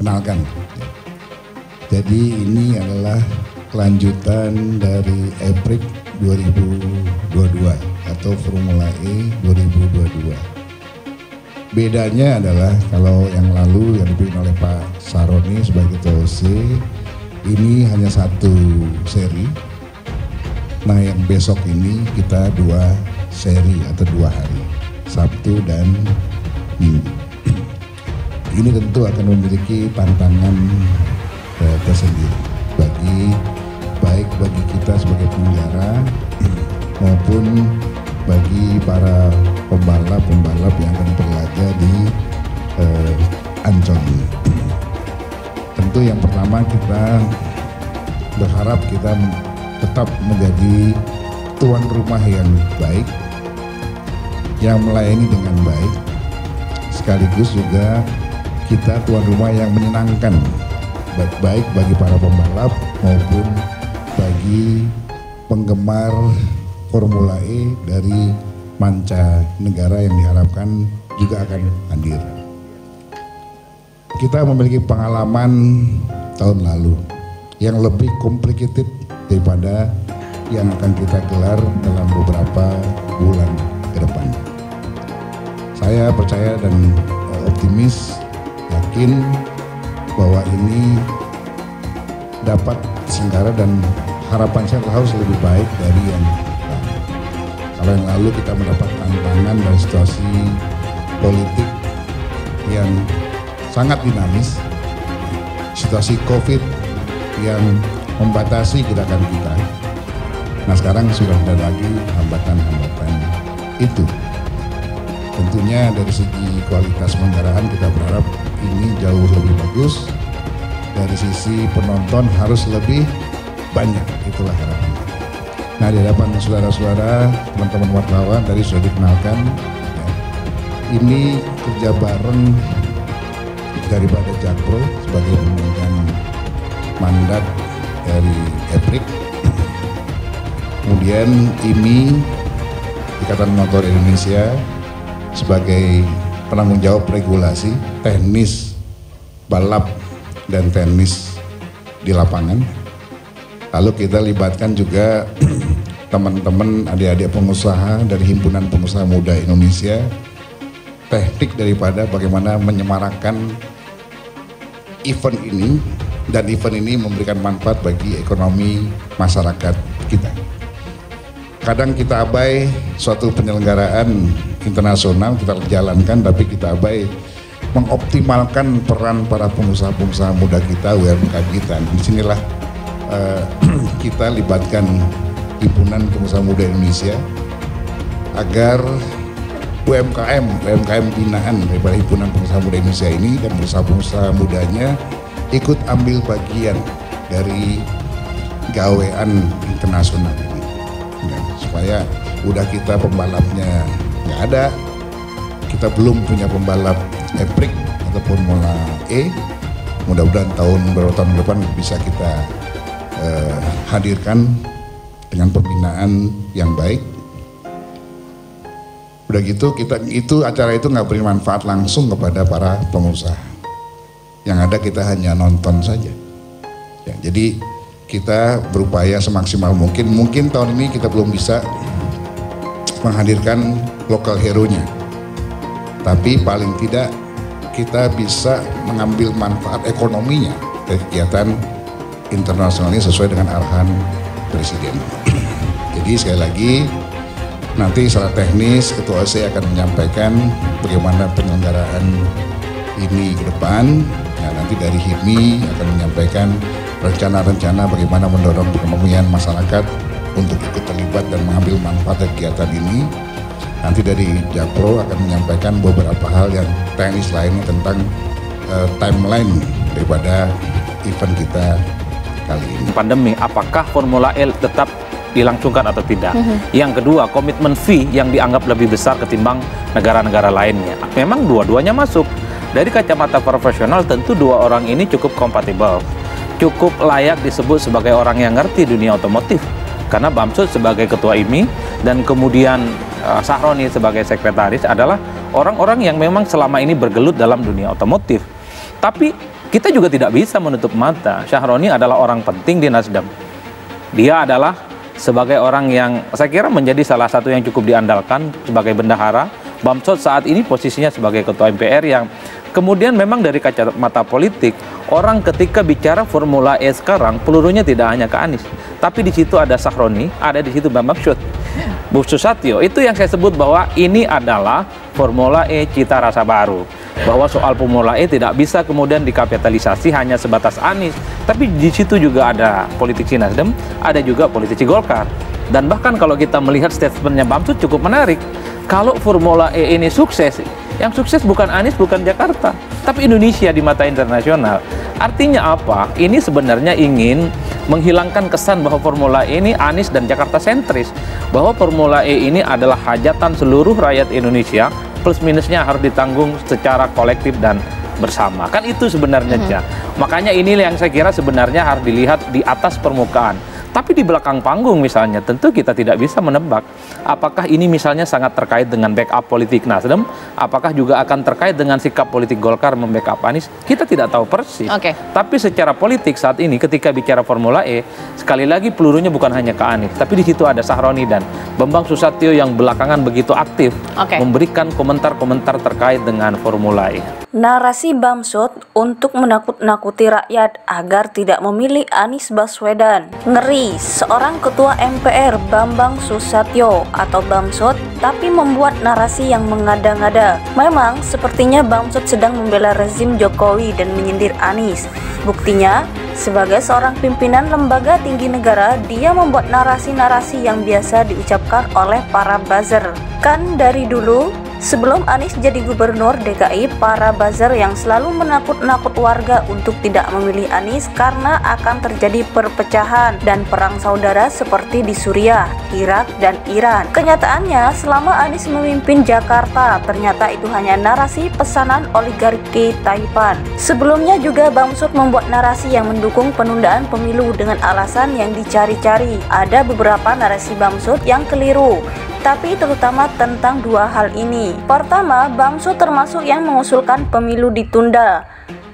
kenalkan. Jadi ini adalah kelanjutan dari EPRIC 2022 atau Formula E 2022. Bedanya adalah kalau yang lalu yang dipimpin oleh Pak Saroni sebagai Ketua OC, ini hanya satu seri. Nah yang besok ini kita 2 seri atau 2 hari, Sabtu dan Minggu. Ini tentu akan memiliki tantangan tersendiri baik bagi kita sebagai penyelenggara maupun bagi para pembalap yang akan berlaga di Ancol ini. Tentu yang pertama kita berharap kita tetap menjadi tuan rumah yang baik, yang melayani dengan baik, sekaligus juga kita tuan rumah yang menyenangkan, baik bagi para pembalap maupun bagi penggemar Formula E dari mancanegara yang diharapkan juga akan hadir. Kita memiliki pengalaman tahun lalu yang lebih complicated daripada yang akan kita gelar dalam beberapa bulan ke depan. Saya percaya dan optimis, yakin bahwa ini dapat diselenggara dan harapan saya harus lebih baik dari yang lalu. Kalau yang lalu kita mendapat tantangan dari situasi politik yang sangat dinamis, situasi COVID yang membatasi gerakan kita. Nah sekarang sudah ada lagi hambatan-hambatan itu. Tentunya dari segi kualitas penyelenggaraan kita berharap ini jauh lebih bagus. Dari sisi penonton harus lebih banyak, itulah harapan. Nah di hadapan saudara-saudara, teman-teman wartawan tadi sudah dikenalkan, ya, ini kerja bareng daripada Jakpro sebagai pemegang mandat dari EPRIC. Kemudian IMI, Ikatan Motor Indonesia, sebagai penanggung jawab regulasi, teknis, balap, dan teknis di lapangan. Lalu kita libatkan juga teman-teman adik-adik pengusaha dari Himpunan Pengusaha Muda Indonesia, teknik daripada bagaimana menyemarakkan event ini, dan event ini memberikan manfaat bagi ekonomi masyarakat kita. Kadang kita abai suatu penyelenggaraan internasional kita jalankan, tapi kita abai mengoptimalkan peran para pengusaha-pengusaha muda kita, UMKM kita. Disinilah kita libatkan Himpunan Pengusaha Muda Indonesia agar UMKM binaan daripada Himpunan Pengusaha Muda Indonesia ini dan pengusaha-pengusaha mudanya ikut ambil bagian dari gawean internasional ini. Ya, supaya udah kita pembalapnya nggak ada, kita belum punya pembalap EPRIC atau Formula E. Mudah-mudahan beberapa tahun depan bisa kita hadirkan dengan pembinaan yang baik. Udah gitu acara itu nggak beri manfaat langsung kepada para pengusaha. Yang ada kita hanya nonton saja. Ya, jadi kita berupaya semaksimal mungkin. Mungkin tahun ini kita belum bisa menghadirkan lokal hero-nya, tapi paling tidak kita bisa mengambil manfaat ekonominya dari kegiatan internasional ini sesuai dengan arahan Presiden. Jadi sekali lagi nanti secara teknis Ketua OC akan menyampaikan bagaimana penyelenggaraan ini ke depan. Ya, nanti dari HIMI akan menyampaikan rencana-rencana bagaimana mendorong perekonomian masyarakat untuk ikut terlibat dan mengambil manfaat dari kegiatan ini. Nanti dari Jakpro akan menyampaikan beberapa hal yang teknis lainnya tentang timeline daripada event kita kali ini. Pandemi, apakah Formula E tetap dilangsungkan atau tidak? Yang kedua, komitmen fee yang dianggap lebih besar ketimbang negara-negara lainnya. Memang dua-duanya masuk. Dari kacamata profesional tentu dua orang ini cukup kompatibel, cukup layak disebut sebagai orang yang ngerti dunia otomotif. Karena Bamsud sebagai ketua IMI dan kemudian Sahroni sebagai sekretaris adalah orang-orang yang memang selama ini bergelut dalam dunia otomotif. Tapi kita juga tidak bisa menutup mata. Syahroni adalah orang penting di Nasdem. Dia adalah sebagai orang yang saya kira menjadi salah satu yang cukup diandalkan sebagai bendahara. Bamsud saat ini posisinya sebagai ketua MPR yang kemudian memang dari kacamata politik, orang ketika bicara Formula E sekarang pelurunya tidak hanya ke Anies, tapi di situ ada Syahroni, ada di situ Bambang Susatyo. Itu yang saya sebut bahwa ini adalah Formula E cita rasa baru. Bahwa soal Formula E tidak bisa kemudian dikapitalisasi hanya sebatas Anies, tapi di situ juga ada politisi Nasdem, ada juga politisi Golkar. Dan bahkan kalau kita melihat statementnya Bamsud cukup menarik. Kalau Formula E ini sukses, yang sukses bukan Anies, bukan Jakarta, tapi Indonesia di mata internasional. Artinya apa? Ini sebenarnya ingin menghilangkan kesan bahwa Formula E ini Anies dan Jakarta sentris. Bahwa Formula E ini adalah hajatan seluruh rakyat Indonesia, plus minusnya harus ditanggung secara kolektif dan bersama. Kan itu sebenarnya. Makanya ini yang saya kira sebenarnya harus dilihat di atas permukaan. Tapi di belakang panggung misalnya, tentu kita tidak bisa menebak apakah ini misalnya sangat terkait dengan backup politik Nasdem, apakah juga akan terkait dengan sikap politik Golkar membackup Anies, kita tidak tahu persis. Tapi secara politik saat ini ketika bicara Formula E, sekali lagi pelurunya bukan hanya ke Anies, tapi di situ ada Syahroni dan Bambang Susatyo yang belakangan begitu aktif memberikan komentar-komentar terkait dengan Formula E. Narasi Bamsud untuk menakut-nakuti rakyat agar tidak memilih Anies Baswedan. Ngeri, seorang ketua MPR Bambang Susatyo atau Bamsud tapi membuat narasi yang mengada-ngada. Memang sepertinya Bamsud sedang membela rezim Jokowi dan menyindir Anies. Buktinya, sebagai seorang pimpinan lembaga tinggi negara, dia membuat narasi-narasi yang biasa diucapkan oleh para buzzer. Kan dari dulu, sebelum Anies jadi gubernur DKI, para buzzer yang selalu menakut-nakut warga untuk tidak memilih Anies karena akan terjadi perpecahan dan perang saudara seperti di Suriah, Irak, dan Iran. Kenyataannya, selama Anies memimpin Jakarta, ternyata itu hanya narasi pesanan oligarki Taipan. Sebelumnya juga Bamsud membuat narasi yang mendukung penundaan pemilu dengan alasan yang dicari-cari. Ada beberapa narasi Bamsud yang keliru, tapi terutama tentang dua hal ini. Pertama, Bamsud termasuk yang mengusulkan pemilu ditunda.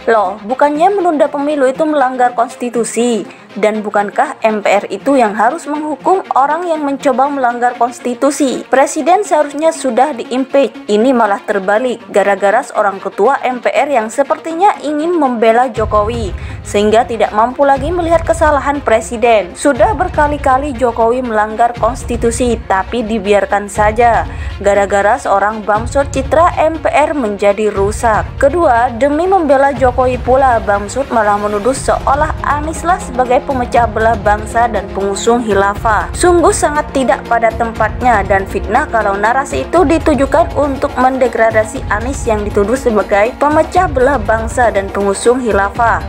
Loh, bukannya menunda pemilu itu melanggar konstitusi? Dan bukankah MPR itu yang harus menghukum orang yang mencoba melanggar konstitusi? Presiden seharusnya sudah di-impeach. Ini malah terbalik gara-gara seorang ketua MPR yang sepertinya ingin membela Jokowi sehingga tidak mampu lagi melihat kesalahan presiden. Sudah berkali-kali Jokowi melanggar konstitusi tapi dibiarkan saja gara-gara seorang Bamsud, citra MPR menjadi rusak. Kedua, demi membela Jokowi pula Bamsud malah menuduh seolah Anieslah sebagai pemecah belah bangsa dan pengusung khilafah. Sungguh sangat tidak pada tempatnya dan fitnah kalau narasi itu ditujukan untuk mendegradasi Anies yang dituduh sebagai pemecah belah bangsa dan pengusung khilafah.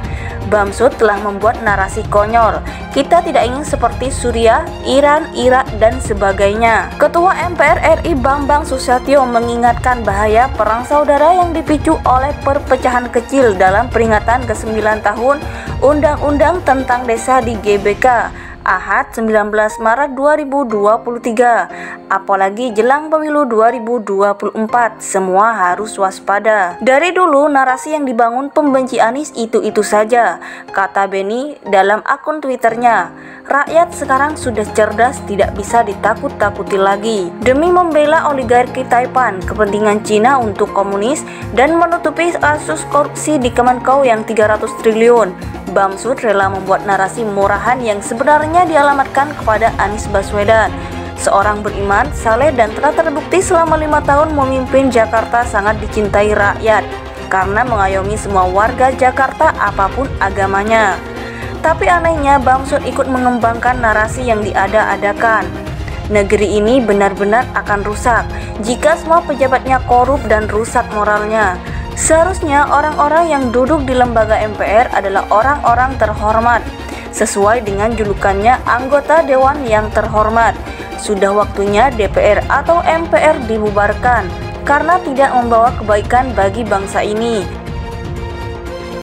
Bamsud telah membuat narasi konyol. Kita tidak ingin seperti Suriah, Iran, Irak, dan sebagainya. Ketua MPR RI Bambang Susatyo mengingatkan bahaya perang saudara yang dipicu oleh perpecahan kecil dalam peringatan ke-9 tahun Undang-Undang tentang Desa di GBK. Ahad 19 Maret 2023. Apalagi jelang pemilu 2024, semua harus waspada. Dari dulu narasi yang dibangun pembenci Anies itu-itu saja, kata Benny dalam akun Twitternya. Rakyat sekarang sudah cerdas, tidak bisa ditakut-takuti lagi. Demi membela oligarki Taipan, kepentingan Cina untuk komunis, dan menutupi kasus korupsi di Kemenkeu yang 300 triliun, Bamsud rela membuat narasi murahan yang sebenarnya dialamatkan kepada Anies Baswedan. Seorang beriman, saleh, dan telah terbukti selama 5 tahun memimpin Jakarta sangat dicintai rakyat karena mengayomi semua warga Jakarta apapun agamanya. Tapi anehnya Bamsud ikut mengembangkan narasi yang diada-adakan. Negeri ini benar-benar akan rusak jika semua pejabatnya korup dan rusak moralnya. Seharusnya orang-orang yang duduk di lembaga MPR adalah orang-orang terhormat, sesuai dengan julukannya anggota Dewan yang terhormat. Sudah waktunya DPR atau MPR dibubarkan karena tidak membawa kebaikan bagi bangsa ini.